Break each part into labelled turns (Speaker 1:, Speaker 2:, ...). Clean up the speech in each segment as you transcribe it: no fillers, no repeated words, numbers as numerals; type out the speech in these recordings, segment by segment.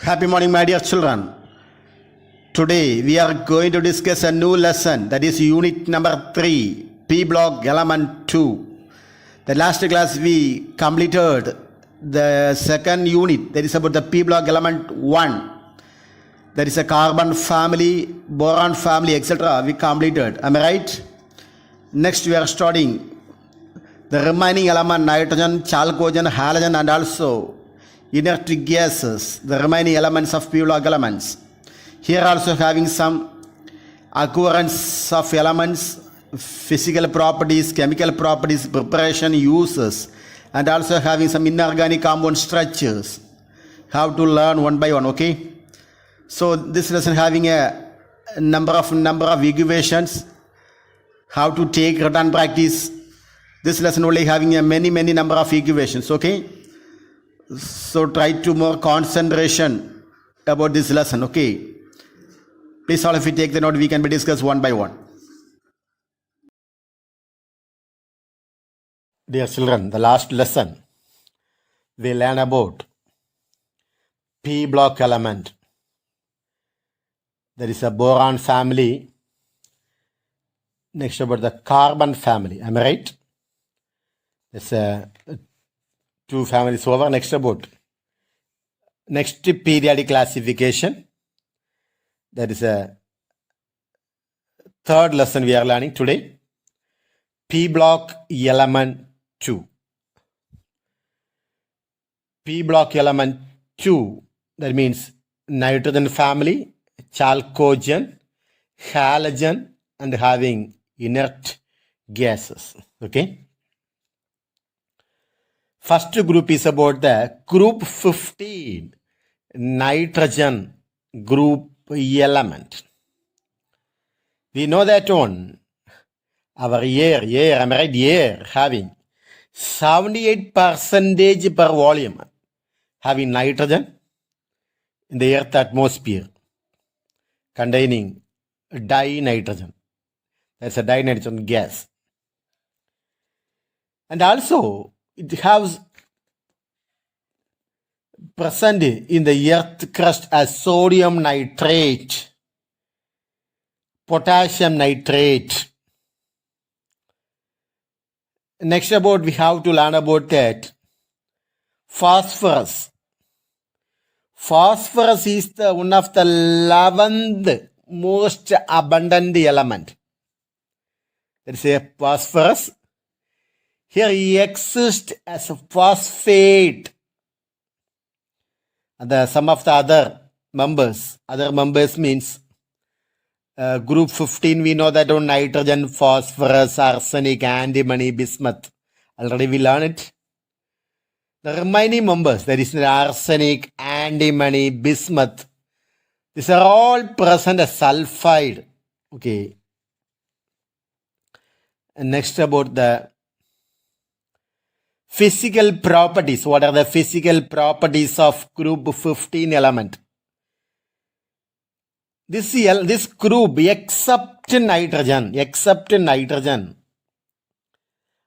Speaker 1: Happy morning, my dear children. Today we are going to discuss a new lesson, that is unit number 3, P block element 2. The last class we completed the second unit, that is about the P block element 1. That is a carbon family, boron family, etc. We completed. Am I right? Next we are studying the remaining element, nitrogen, chalcogen, halogen, and also inert gases, the remaining elements of P block elements. Here also having some occurrence of elements, physical properties, chemical properties, preparation, uses, and also having some inorganic compound structures. How to learn one by one, okay? So this lesson having a number of equations, how to take written practice. This lesson only having a many number of equations, okay? So try to more concentration about this lesson, okay? Please all, if you take the note, we can be discussed one by one. Dear children, the last lesson we learn about P block element. There is a boron family. Next about the carbon family. Am I right? There's a two families over. Next about next periodic classification. That is a third lesson we are learning today. P block element 2. P block element 2, that means nitrogen family, chalcogen, halogen, and having inert gases. Okay. First group is about the group 15, nitrogen group element. We know that one. Our air, am I right? Air having 78% per volume, having nitrogen in the earth atmosphere containing dinitrogen. That's a dinitrogen gas. And also it has present in the earth crust as sodium nitrate, potassium nitrate. Next about we have to learn about that phosphorus. Phosphorus is the one of the 11th most abundant element. There is a phosphorus. Here he exists as a phosphate. And some of the other members means group 15, we know that on nitrogen, phosphorus, arsenic, antimony, bismuth. Already we learned it. The remaining members, that is arsenic, antimony, bismuth, these are all present as sulfide. Okay. And next about the physical properties. What are the physical properties of group 15 element? This group, except nitrogen,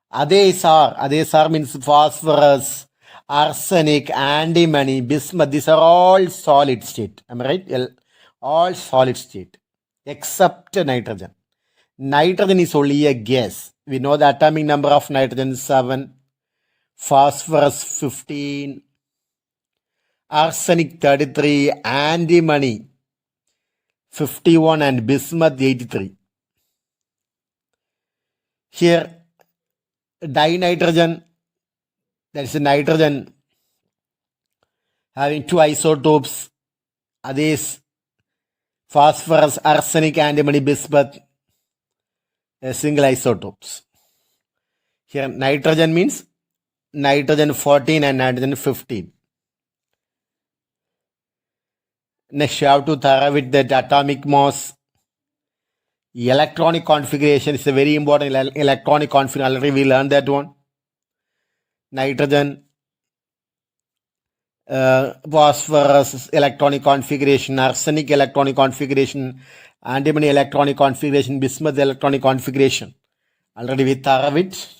Speaker 1: others are means phosphorus, arsenic, antimony, bismuth, these are all solid state. Am I right? All solid state, except nitrogen. Nitrogen is only a gas. We know the atomic number of nitrogen is 7, phosphorus 15, arsenic 33, antimony 51, and bismuth 83. Here dinitrogen, that is nitrogen having two isotopes, others phosphorus, arsenic, antimony, bismuth, single isotopes. Here nitrogen means nitrogen 14 and nitrogen 15. Next you have to thorough with that atomic mass. Electronic configuration is a very important electronic configuration. Already we learned that one. Nitrogen, phosphorus electronic configuration, arsenic electronic configuration, antimony electronic configuration, bismuth electronic configuration. Already we thorough it.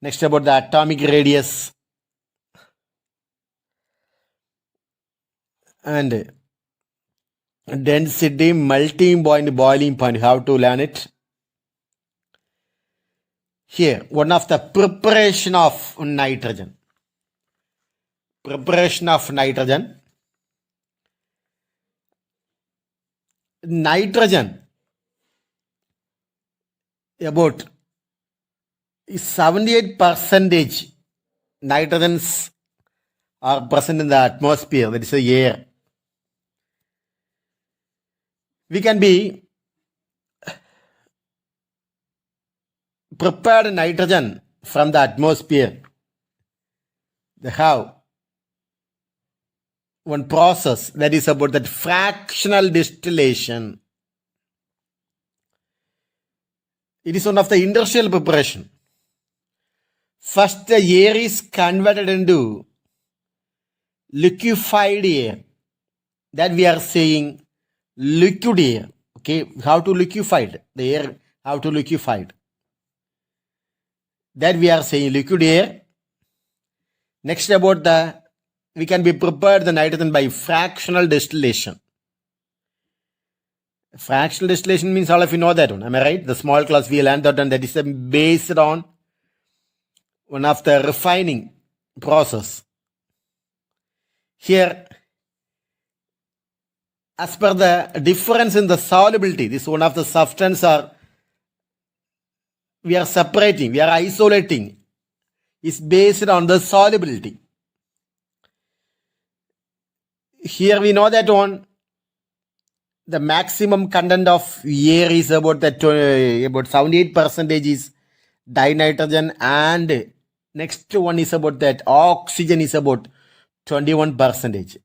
Speaker 1: Next about the atomic radius. and density, melting point, boiling point. How to learn it? Here, one of the preparation of nitrogen. Preparation of nitrogen. Nitrogen, about 78% nitrogens are present in the atmosphere, that is the air. We can be prepared nitrogen from the atmosphere. They have one process that is about that fractional distillation. It is one of the industrial preparation. First, the air is converted into liquefied air. That we are saying liquid air. Okay, how to liquefy the air? How to liquefy? That we are saying liquid air. Next, about the we can be prepared the nitrogen by fractional distillation. Fractional distillation means all of you know that one. Am I right? The small class we learned that, and that is based on one of the refining process. Here, as per the difference in the solubility, this one of the substance we are separating, we are isolating, is based on the solubility. Here we know that one, the maximum content of air is about 78% is dinitrogen, and next one is about that oxygen is about 21%.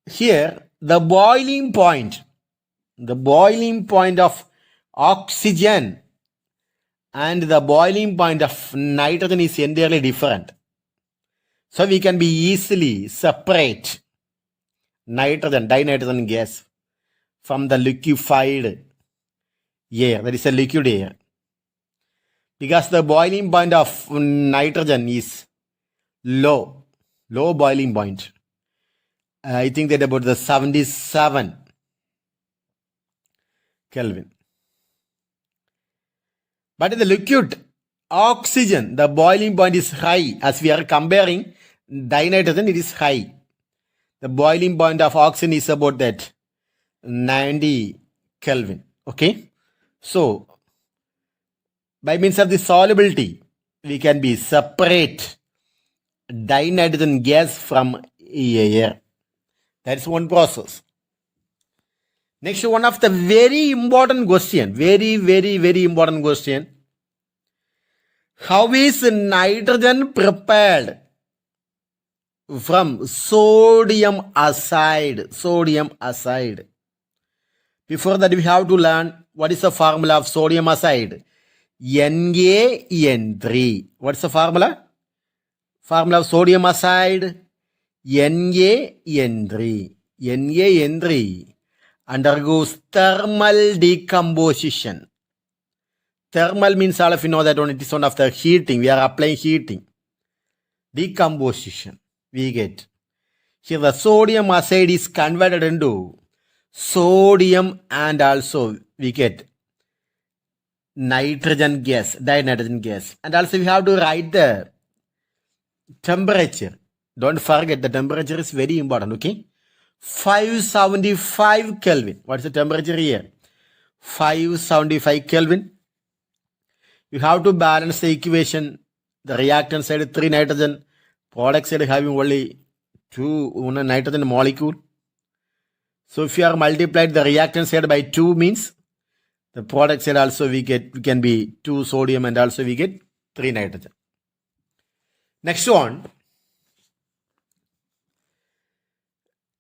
Speaker 1: Here the boiling point of oxygen and the boiling point of nitrogen is entirely different. So we can be easily separate nitrogen, dinitrogen gas from the liquefied air, that is a liquid air. Because the boiling point of nitrogen is low boiling point. I think that about the 77 Kelvin. But in the liquid oxygen, the boiling point is high. As we are comparing dinitrogen, it is high. The boiling point of oxygen is about that 90 Kelvin. Okay. So, by means of the solubility, we can be separate dinitrogen gas from air. That's one process. Next, one of the very important question, very important question. How is nitrogen prepared from sodium acid? Before that, we have to learn what is the formula of sodium acid. NaN3. What's the formula? Formula of sodium acid. NaN3. NaN3 undergoes thermal decomposition. Thermal means all of you know that it is one of the heating. We are applying heating. Decomposition. We get. Here the sodium acid is converted into sodium, and also we get nitrogen gas, dinitrogen gas. And also we have to write the temperature. Don't forget the temperature is very important. Okay. 575 Kelvin. What's the temperature here? 575 Kelvin. You have to balance the equation. The reactant side 3 nitrogen, product side having only 2 nitrogen molecule. So if you are multiplied the reactant side by 2 means the product side also we can be 2 sodium, and also we get 3 nitrogen. Next one.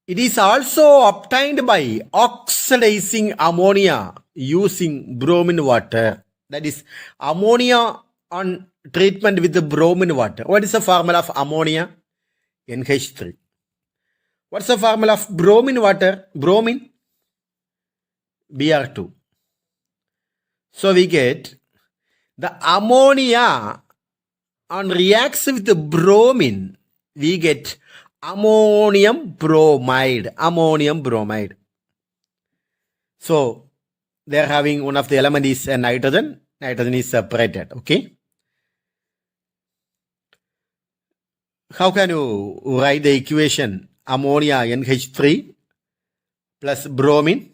Speaker 1: It is also obtained by oxidizing ammonia using bromine water. That is ammonia on treatment with the bromine water. What is the formula of ammonia? NH3. What's the formula of bromine water? Bromine? Br2. So we get the ammonia on reacts with the bromine we get ammonium bromide. Ammonium bromide. So they are having one of the element is a nitrogen. Nitrogen is separated. Okay. How can you write the equation ammonia NH3 plus bromine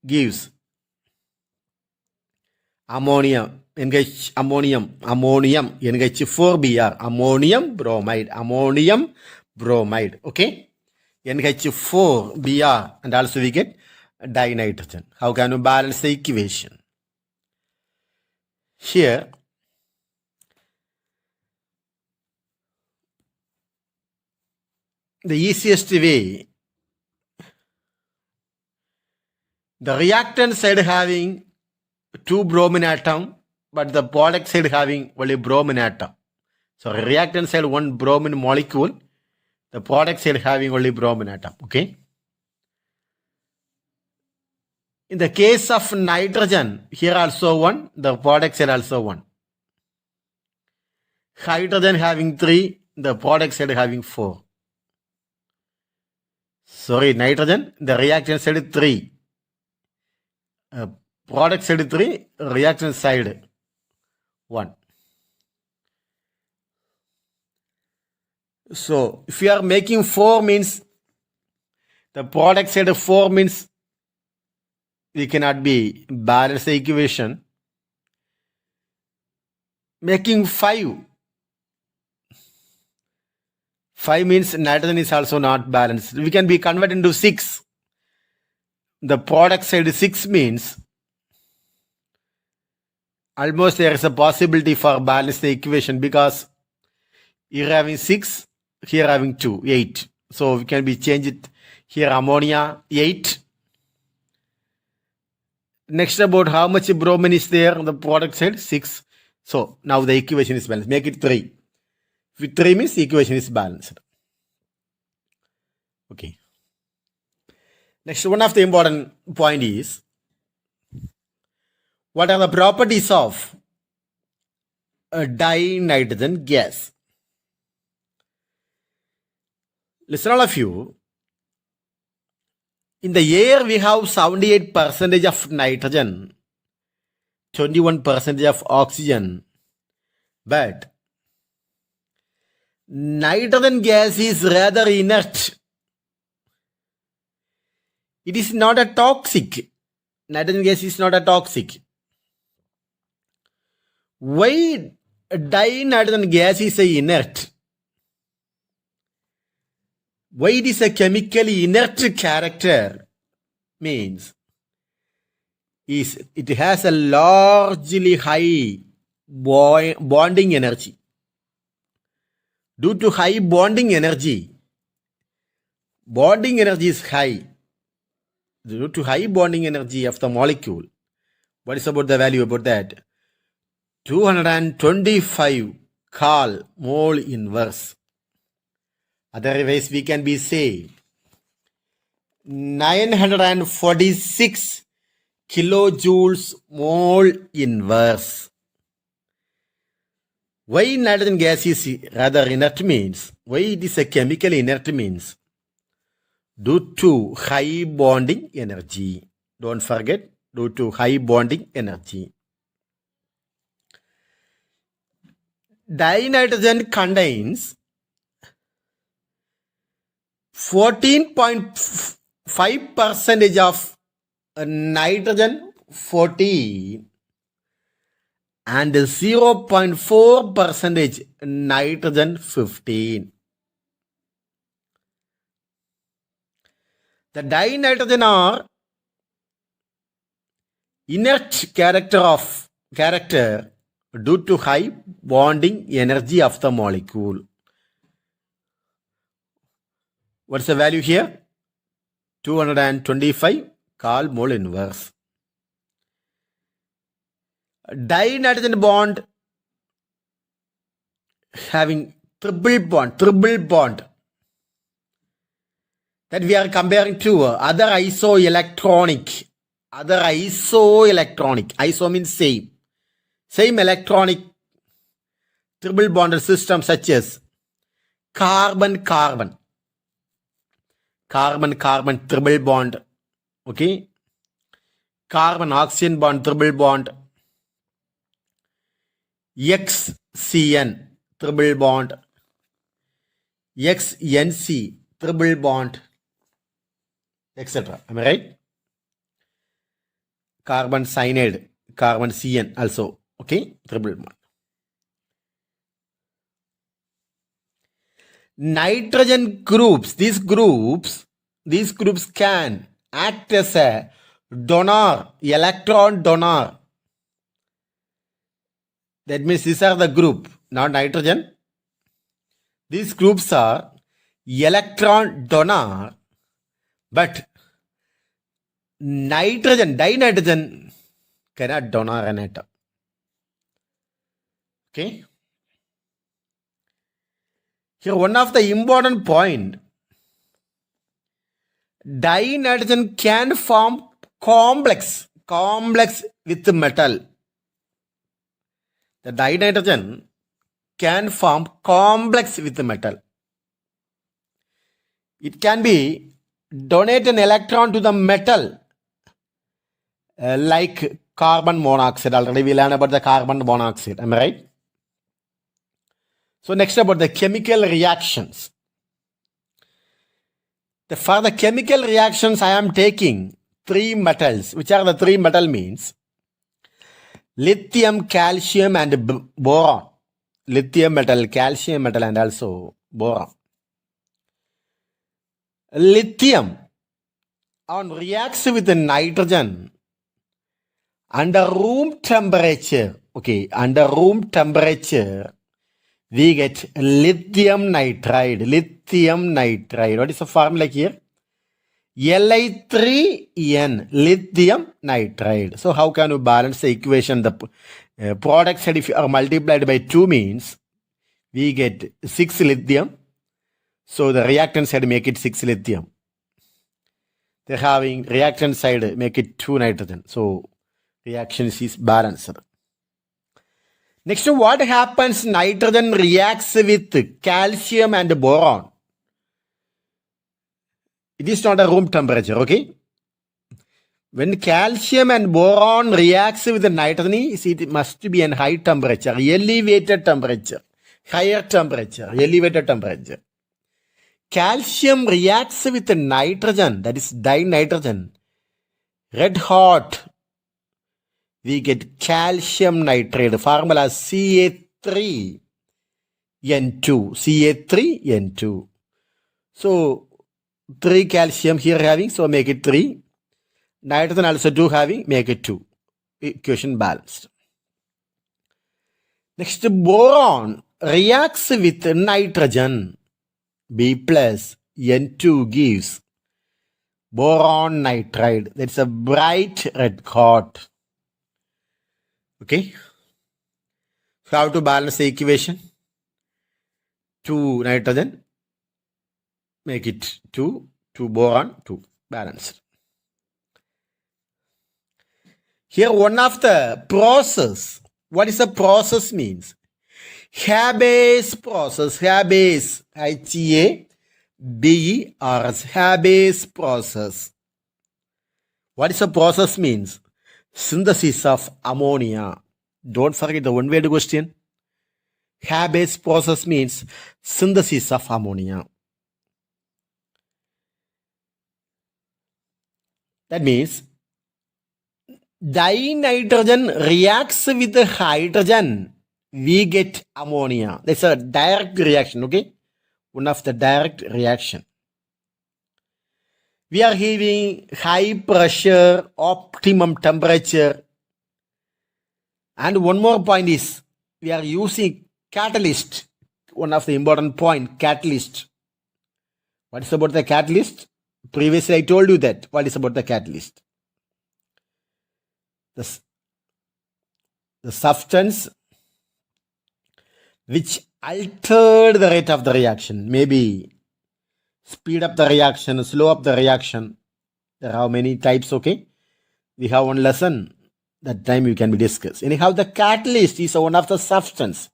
Speaker 1: gives ammonium NH4Br, ammonium bromide, okay, NH4Br, and also we get dinitrogen. How can you balance the equation? Here the easiest way, the reactant side having 2 bromine atom, but the product side having only bromine atom. So reactant side 1 bromine molecule, the product side having only bromine atom. Okay. In the case of nitrogen, here also 1, the product side also 1. Hydrogen having 3, the product side having 4. Sorry, nitrogen, the reactant side 3. Product side 3, reactant side 1. So if you are making 4 means the product side 4 means we cannot be balance the equation. Making 5 means nitrogen is also not balanced. We can be converted into 6. The product side 6 means almost there is a possibility for balance the equation because here having 6, here having 2, 8. So we can be change it here ammonia 8. Next about how much bromine is there on the product side 6. So now the equation is balanced. Make it 3. With 3 means the equation is balanced. Okay. Next, one of the important point is, what are the properties of a dinitrogen gas? Listen, all of you. In the air, we have 78% of nitrogen, 21% of oxygen, but nitrogen gas is rather inert. It is not a toxic. Nitrogen gas is not a toxic. Why dinitrogen gas is a inert? Why it is a chemically inert character means is it has a largely high bonding energy. Due to high bonding energy is high. Due to high bonding energy of the molecule, what is about the value about that? 225 Karl mole inverse. Otherwise, we can be say 946 kilojoules mole inverse. Why nitrogen gas is rather inert means, why it is a chemical inert means, due to high bonding energy. Don't forget, due to high bonding energy. Dinitrogen contains 14.5% of nitrogen 14 and 0.4% nitrogen 15. The dinitrogen are inert character due to high bonding energy of the molecule. What's the value here? 225 Karl mole inverse. Dinitrogen bond having triple bond that we are comparing to other isoelectronic. Iso means same electronic triple bonded systems such as carbon-carbon triple bond, okay, carbon-oxygen bond triple bond, XCN triple bond, XNC triple bond, etc. Am I right? Carbon cyanide, carbon CN also, okay, triple bond. Nitrogen groups, these groups can act as a donor, electron donor. That means these are the group, not nitrogen. These groups are electron donor, but nitrogen, dinitrogen cannot donor an atom. Okay. Here one of the important point, dinitrogen can form complex with metal. The dinitrogen can form complex with metal. It can be donate an electron to the metal like carbon monoxide. Already we learned about the carbon monoxide. Am I right? So next about the chemical reactions. For the chemical reactions I am taking 3 metals. Which are the 3 metal means? Lithium, calcium and boron. Lithium metal, calcium metal and also boron. Lithium reacts with the nitrogen under room temperature. Okay, under room temperature we get lithium nitride. What is the formula here? Li3n, lithium nitride. So how can you balance the equation? The product side if you are multiplied by 2 means we get 6 lithium. So the reactant side make it 6 lithium. They're having reactant side make it 2 nitrogen. So reaction is balanced. Next, what happens? Nitrogen reacts with calcium and boron. It is not a room temperature, okay? When calcium and boron reacts with the nitrogen, it must be a high temperature, elevated temperature, higher temperature, elevated temperature. Calcium reacts with the nitrogen, that is dinitrogen, red hot. We get calcium nitride. Formula Ca3N2. Ca3N2. So 3 calcium here having, so make it 3. Nitrogen also 2 having, make it 2. Equation balanced. Next, boron reacts with nitrogen. B plus N2 gives boron nitride. That's a bright red hot. Okay. So how to balance the equation? 2 nitrogen, make it 2 boron, 2 balanced. Here one of the process. What is a process means? Habeas process. Habeas. H-A-B-E-R-S. Habeas process. What is a process means? Synthesis of ammonia. Don't forget the one-word question. Habeas process means synthesis of ammonia. That means dinitrogen reacts with the hydrogen. We get ammonia. That's a direct reaction, okay? One of the direct reaction. We are having high pressure, optimum temperature. And one more point is, we are using catalyst. One of the important point, catalyst. What is about the catalyst? Previously I told you that. What is about the catalyst? The substance which altered the rate of the reaction. Maybe speed up the reaction, slow up the reaction. There are many types, okay? We have one lesson. That time you can be discussed. Anyhow, the catalyst is one of the substance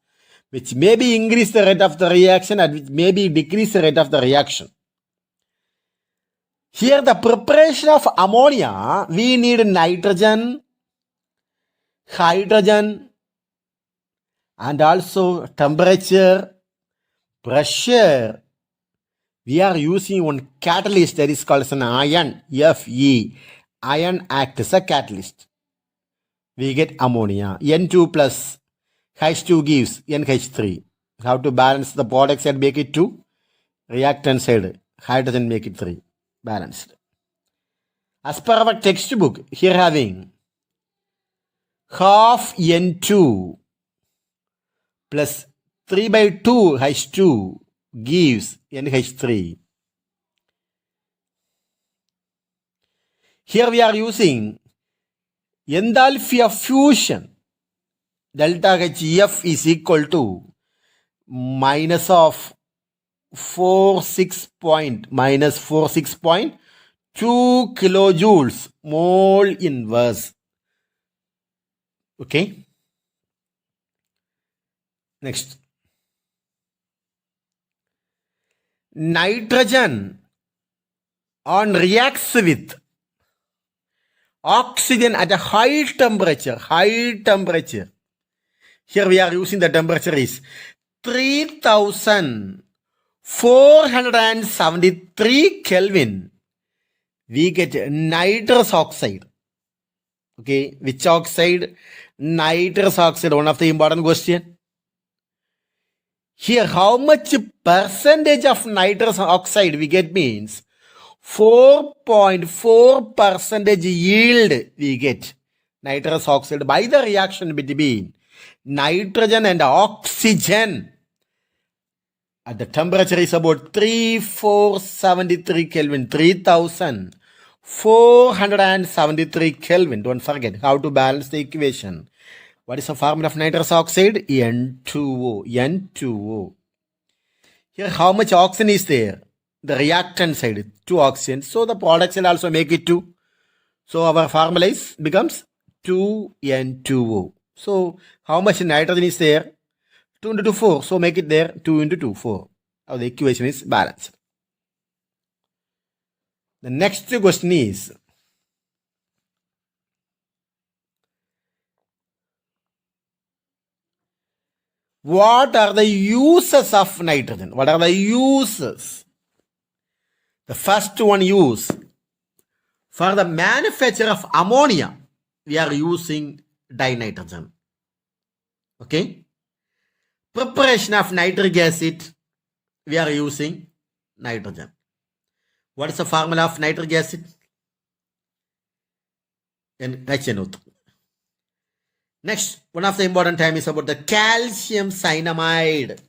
Speaker 1: which maybe increase the rate of the reaction and which maybe decrease the rate of the reaction. Here the preparation of ammonia, we need nitrogen, hydrogen, and also temperature, pressure. We are using one catalyst that is called as an ion, Fe. Ion acts as a catalyst. We get ammonia. N2 plus H2 gives NH3. How to balance the product side, make it 2. Reactant side, hydrogen, make it 3. Balanced. As per our textbook, here having half N2 plus 3 by 2 H2 gives NH3. Here we are using enthalpy of fusion. Delta HF is equal to minus of 46.2 kilojoules mole inverse. Okay. Next. Nitrogen reacts with oxygen at a high temperature. Here we are using the temperature is 3473 Kelvin. We get nitrous oxide. Okay, which oxide? Nitrous oxide, one of the important question. Here, how much percentage of nitrous oxide we get means 4.4% yield we get nitrous oxide by the reaction between nitrogen and oxygen. At the temperature is about 3473 Kelvin, 3473 Kelvin. Don't forget how to balance the equation. What is the formula of nitrous oxide? N2O. Here, how much oxygen is there? The reactant side, 2 oxygen. So the product side also make it 2. So our formula becomes 2N2O. So how much nitrogen is there? 2 into 2, 4. So make it there 2 into 2, 4. Now the equation is balanced. The next question is, what are the uses of nitrogen? What are the uses? The first one use, for the manufacture of ammonia, we are using dinitrogen. Okay. Preparation of nitric acid, we are using nitrogen. What is the formula of nitric acid? NaCnO3. Next, one of the important time is about the calcium cyanamide.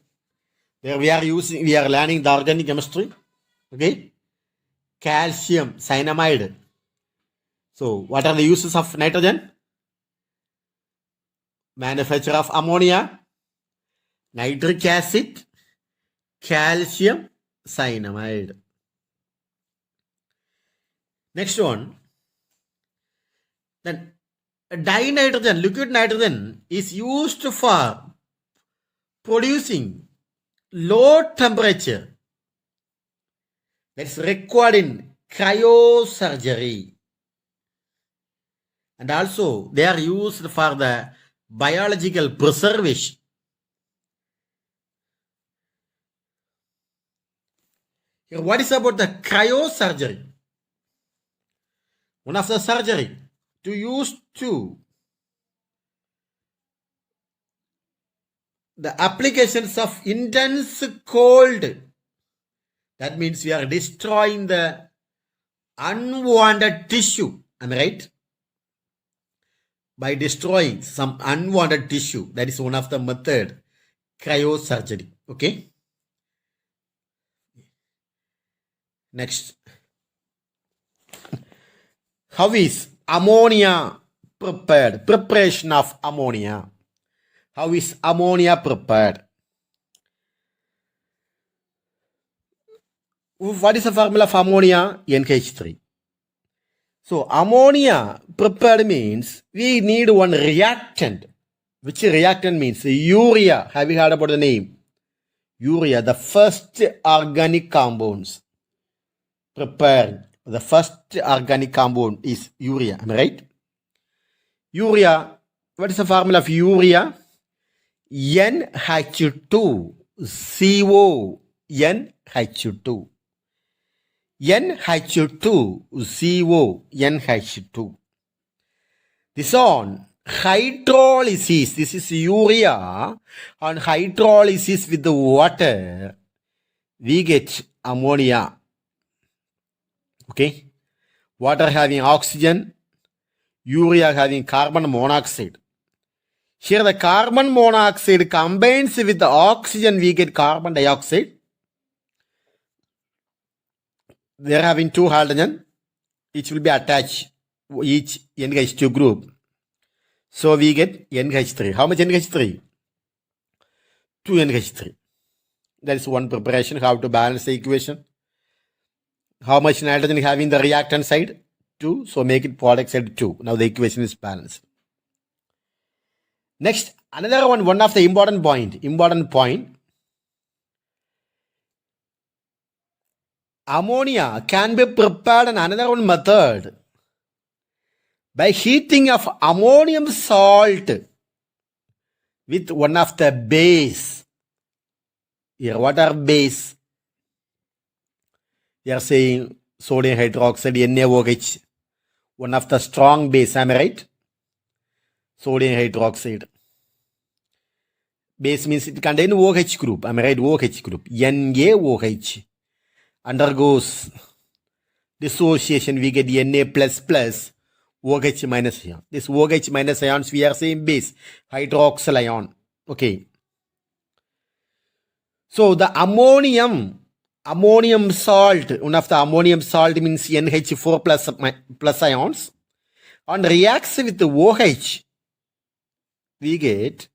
Speaker 1: There we are learning the organic chemistry. Okay. Calcium cyanamide. So, what are the uses of nitrogen? Manufacture of ammonia, nitric acid, calcium cyanamide. Next one. Then dinitrogen, liquid nitrogen, is used for producing low temperature that's required in cryosurgery. And also they are used for the biological preservation. Here, what is about the cryosurgery? One of the surgery to use to the applications of intense cold. That means we are destroying the unwanted tissue. Am I right? By destroying some unwanted tissue. That is one of the method. Cryosurgery. Okay. Next. How is ammonia prepared? Preparation of ammonia. How is ammonia prepared? What is the formula of ammonia? NH3. So ammonia prepared means we need one reactant. Which reactant means? Urea. Have you heard about the name? Urea, the first organic compounds prepared. The first organic compound is urea. Am I right? Urea. What is the formula of urea? NH2CO. NH2. NH2CO. NH2. This on hydrolysis. This is urea. On hydrolysis with the water, we get ammonia. Okay. Water having oxygen, urea having carbon monoxide. Here the carbon monoxide combines with the oxygen, we get carbon dioxide. They are having two hydrogen, each will be attached, each NH2 group. So we get NH3. How much NH3? 2 NH3. That is one preparation, how to balance the equation. How much nitrogen you have in the reactant side? 2. So make it product side 2. Now the equation is balanced. Next, another one of the important point. Ammonia can be prepared in another one method by heating of ammonium salt with one of the base. Here, what are base? We are saying sodium hydroxide, NaOH. One of the strong base, am I right? Sodium hydroxide. Base means it contains OH group. Am I right? OH group. NaOH. Undergoes dissociation. We get Na plus plus OH minus ion. This OH minus ions we are saying base. Hydroxyl ion. Okay. So the ammonium salt, one of the ammonium salt means NH4 plus ions, and reacts with the OH. We get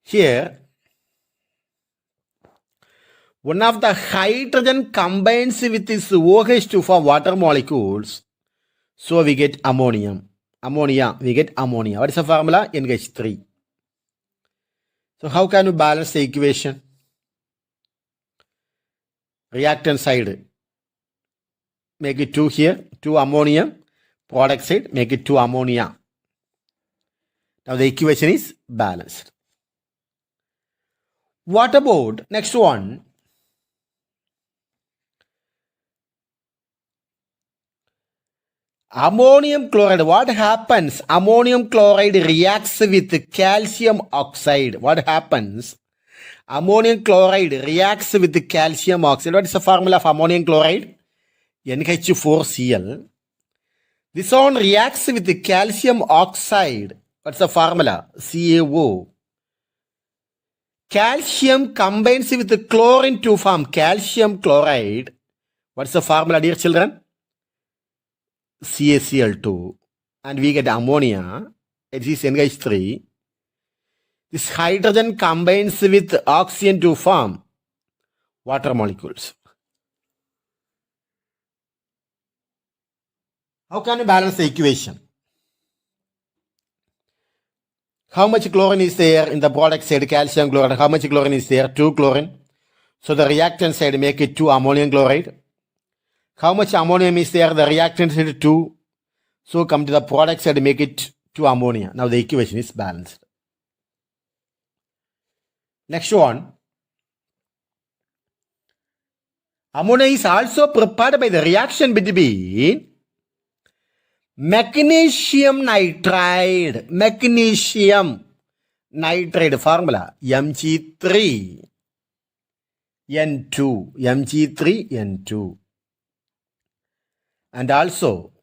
Speaker 1: here one of the hydrogen combines with this OH to form water molecules. So we get ammonia. We get ammonia. What is the formula? NH3. So how can you balance the equation? Reactant side, make it 2 here, 2 ammonia. Product side, make it 2 ammonia. Now the equation is balanced. What about next one? Ammonium chloride. What happens? Ammonium chloride reacts with calcium oxide. What happens? Ammonium chloride reacts with the calcium oxide. What is the formula of ammonium chloride? NH4Cl. This one reacts with the calcium oxide. What's the formula? CaO. Calcium combines with the chlorine to form calcium chloride. What's the formula, dear children? CaCl2. And we get ammonia. It is NH3. This hydrogen combines with oxygen to form water molecules. How can you balance the equation? How much chlorine is there in the product side? Calcium chloride. How much chlorine is there? 2 chlorine. So the reactant side make it 2 ammonium chloride. How much ammonium is there? The reactant side 2. So come to the product side, make it 2 ammonia. Now the equation is balanced. Next one. Ammonia is also prepared by the reaction between magnesium nitride. Magnesium nitride formula Mg3 N2. Mg3 N2. And also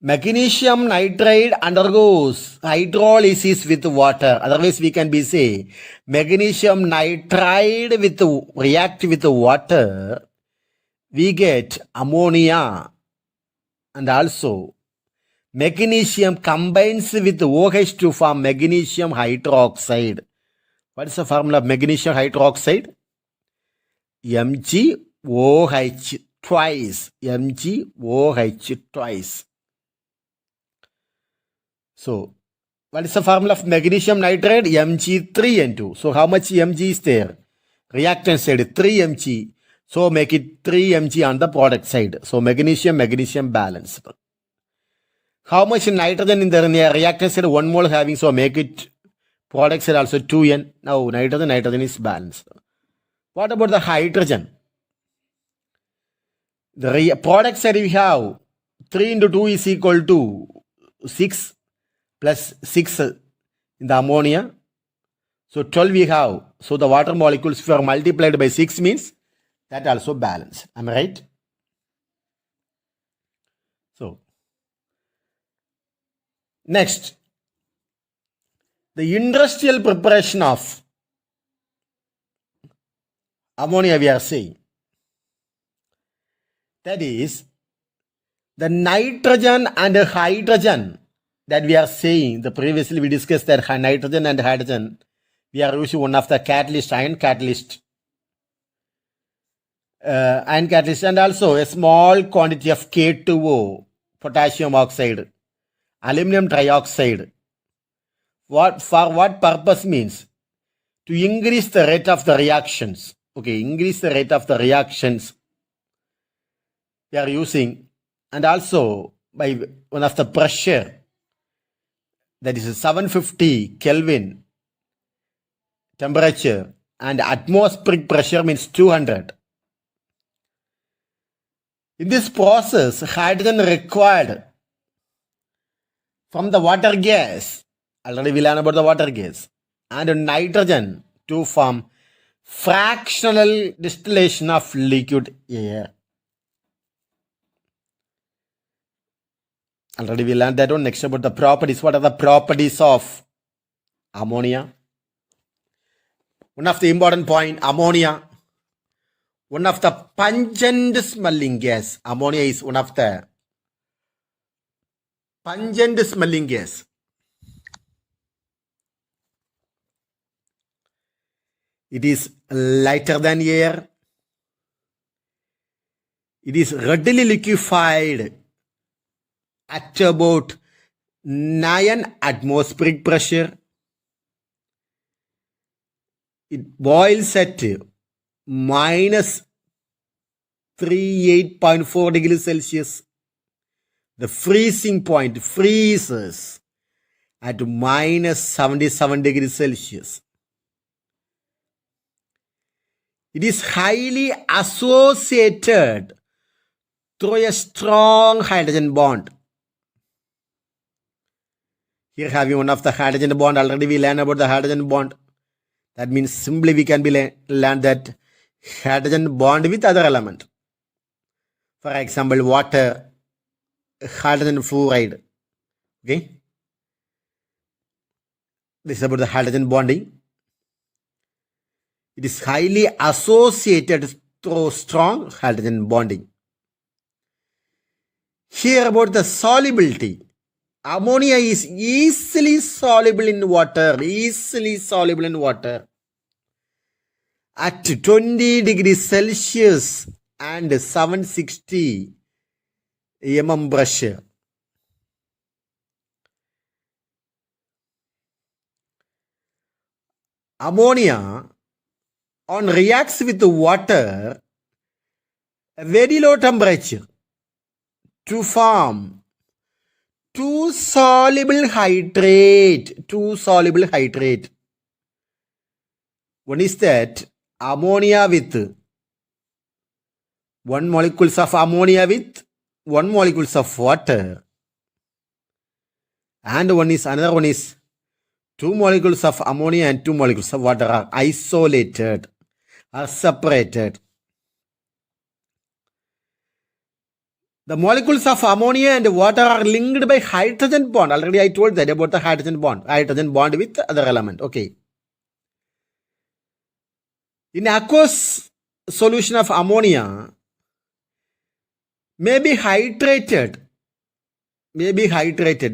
Speaker 1: magnesium nitride undergoes hydrolysis with water. Otherwise, we can be say magnesium nitride react with water. We get ammonia, and also magnesium combines with OH to form magnesium hydroxide. What is the formula of magnesium hydroxide? MgOH twice. MgOH twice. So, What is the formula of magnesium nitrate? Mg3N2. So how much Mg is there? Reactant side 3 Mg. So make it 3 Mg on the product side. So magnesium balanced. How much nitrogen in the reactant side? 1 mole having. So make it product side also 2N. Now nitrogen is balanced. What about the hydrogen? The product side we have 3 into 2 is equal to 6 plus 6 in the ammonia. So 12 we have. So the water molecules if are multiplied by 6 means that also balance. Am I right? So next, the industrial preparation of ammonia we are saying. That is the nitrogen and hydrogen that we are saying. Previously we discussed that nitrogen and hydrogen, we are using one of the catalyst, iron catalyst, and also a small quantity of K2O, potassium oxide, aluminum trioxide. For what purpose means? To increase the rate of the reactions. Okay, increase the rate of the reactions we are using, and also by one of the pressure, that is 750 Kelvin temperature, and atmospheric pressure means 200. In this process, hydrogen required from the water gas, already we learned about the water gas, and nitrogen to form fractional distillation of liquid air. Already we learned that one. Next about the properties. What are the properties of ammonia? One of the important point, ammonia, one of the pungent smelling gas. Ammonia is one of the pungent smelling gas. It is lighter than air. It is readily liquefied at about 9 atmospheric pressure. It boils at minus 38.4 degrees Celsius. The freezing point freezes at minus 77 degrees Celsius. It is highly associated through a strong hydrogen bond. Here having one of the hydrogen bond. Already we learned about the hydrogen bond. That means simply we can learn that hydrogen bond with other element. For example, water, hydrogen fluoride. Okay. This is about the hydrogen bonding. It is highly associated through strong hydrogen bonding. Here about the solubility. Ammonia is easily soluble in water. At 20 degrees Celsius and 760 mm pressure. Ammonia reacts with the water at very low temperature to form two soluble hydrate. One is that ammonia with 1 molecules of ammonia with 1 molecules of water, and another one is 2 molecules of ammonia and 2 molecules of water are isolated, are separated. The molecules of ammonia and water are linked by hydrogen bond. Already I told that about the hydrogen bond. Hydrogen bond with other element. Okay. In aqueous solution of ammonia may be hydrated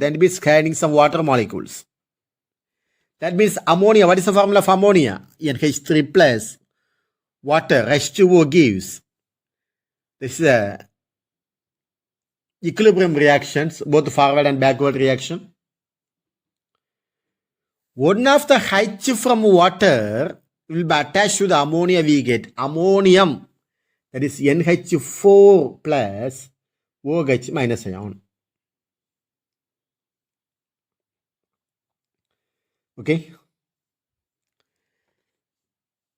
Speaker 1: and be scanning some water molecules. That means ammonia. What is the formula of ammonia? NH3 plus water H2O gives. This is a equilibrium reactions, both forward and backward reaction. One of the H from water will be attached to the ammonia. We get ammonium, that is NH4 plus OH minus ion. Okay.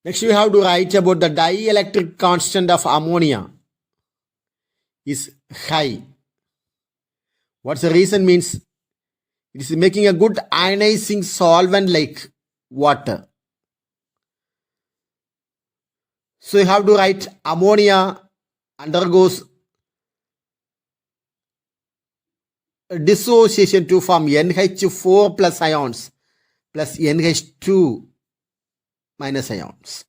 Speaker 1: Next we have to write about the dielectric constant of ammonia is high. What's the reason? Means it is making a good ionizing solvent like water. So you have to write ammonia undergoes dissociation to form NH4 plus ions plus NH2 minus ions.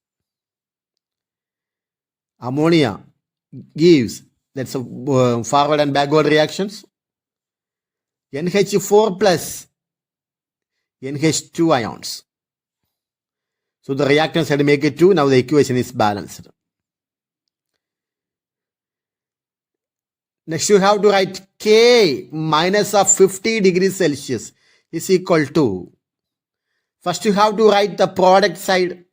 Speaker 1: Ammonia gives, that's a forward and backward reactions. NH4 plus NH2 ions. So the reactants had to make it 2. Now the equation is balanced. Next you have to write K minus of 50 degrees Celsius is equal to. First you have to write the product side.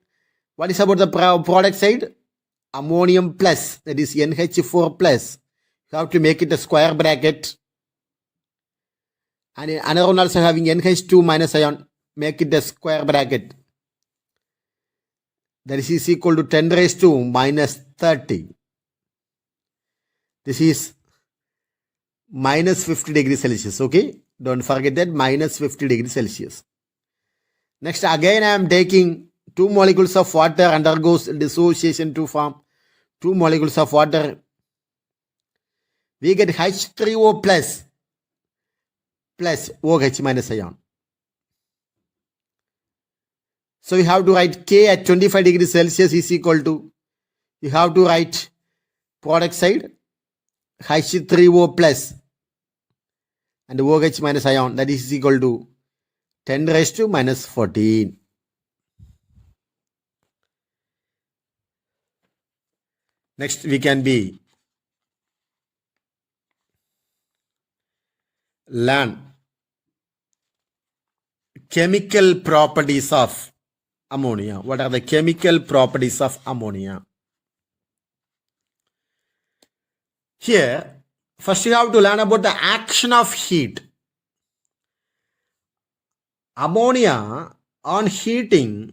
Speaker 1: What is about the product side? Ammonium plus, that is NH4 plus. You have to make it a square bracket. And another one also having NH2 minus ion. Make it a square bracket. That is equal to 10 raised to minus 30. This is minus 50 degrees Celsius. Okay. Don't forget that, minus 50 degrees Celsius. Next again I am taking 2 molecules of water undergoes dissociation to form 2 molecules of water. We get H3O plus OH minus ion. So we have to write K at 25 degrees Celsius is equal to, you have to write product side H3O plus and OH minus ion, that is equal to 10 raised to minus 14. Next we can be learn chemical properties of ammonia. What are the chemical properties of ammonia? Here, first you have to learn about the action of heat. Ammonia on heating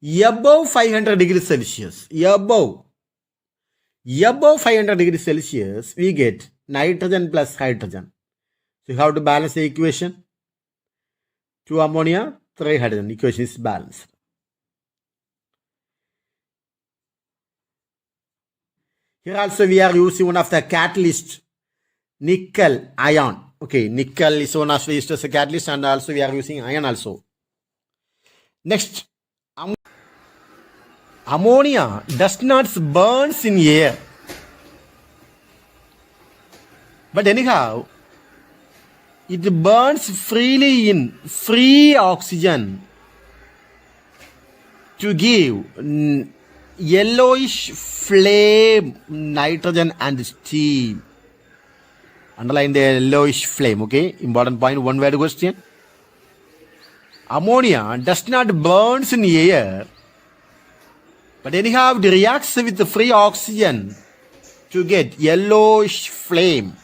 Speaker 1: above 500 degrees Celsius, above 500 degrees Celsius, we get nitrogen plus hydrogen. So you have to balance the equation. 2 ammonia, 3 hydrogen. Equation is balanced. Here also we are using one of the catalyst, nickel ion. Okay, nickel is one of the used as a catalyst, and also we are using iron also. Next, ammonia does not burn in air. But anyhow, it burns freely in free oxygen to give yellowish flame, nitrogen and steam. Underline the yellowish flame, okay? Important point, one word question. Ammonia does not burn in air, but anyhow it reacts with the free oxygen to get yellowish flame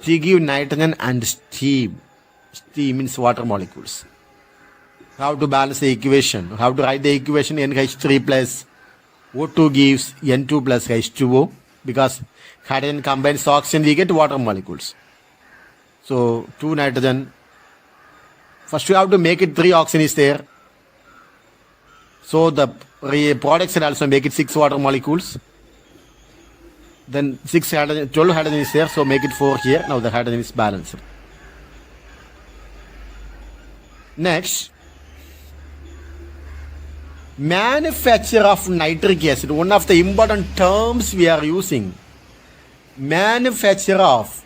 Speaker 1: to give nitrogen and steam. Steam means water molecules. How to balance the equation? How to write the equation? NH3 plus O2 gives N2 plus H2O, because hydrogen combines oxygen, we get water molecules. So 2 nitrogen. First you have to make it 3 oxygen is there. So the product should also make it 6 water molecules. Then 6 hydrogen, 12 hydrogen is there, so make it 4 here. Now the hydrogen is balanced. Next, manufacture of nitric acid. One of the important terms we are using. Manufacture of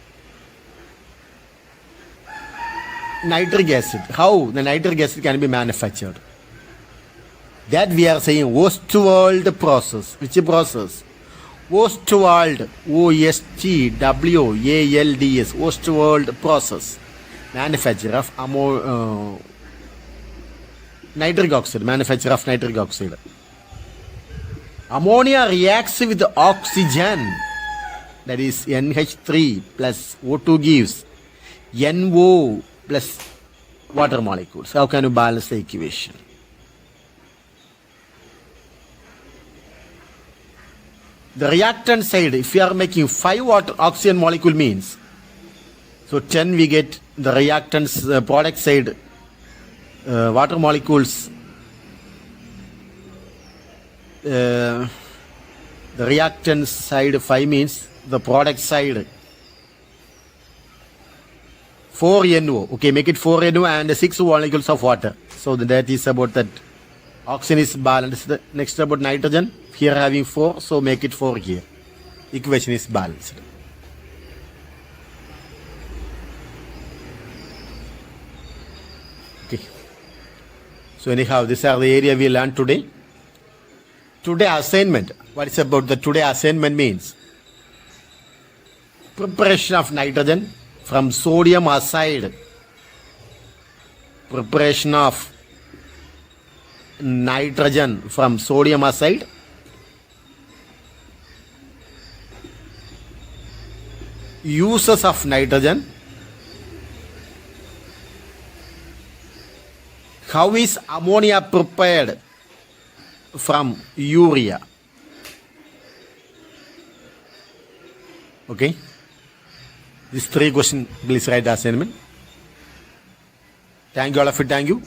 Speaker 1: nitric acid. How the nitric acid can be manufactured? That we are saying Ostwald process. Which process? Ostwald, Ostwalds, Ostwald process. manufacture of nitric oxide. Manufacture of nitric oxide. Ammonia reacts with oxygen, that is NH3 plus O2 gives NO plus water molecules. How can you balance the equation? The reactant side, if you are making 5 water oxygen molecule means, so 10 we get the reactants, product side, water molecules, the reactant side 5 means the product side 4 NO. Okay, make it 4 NO and 6 molecules of water. So that is about that. Oxygen is balanced. Next about nitrogen. Here having 4, so make it 4 here. Equation is balanced. Okay. So anyhow, these are the area we learned today. Today assignment. What is about the today assignment means? Preparation of nitrogen from sodium acide. Preparation of nitrogen from sodium acide. Uses of nitrogen. How is ammonia prepared from urea? Okay. These 3 questions, please write the assignment. Thank you all of you. Thank you.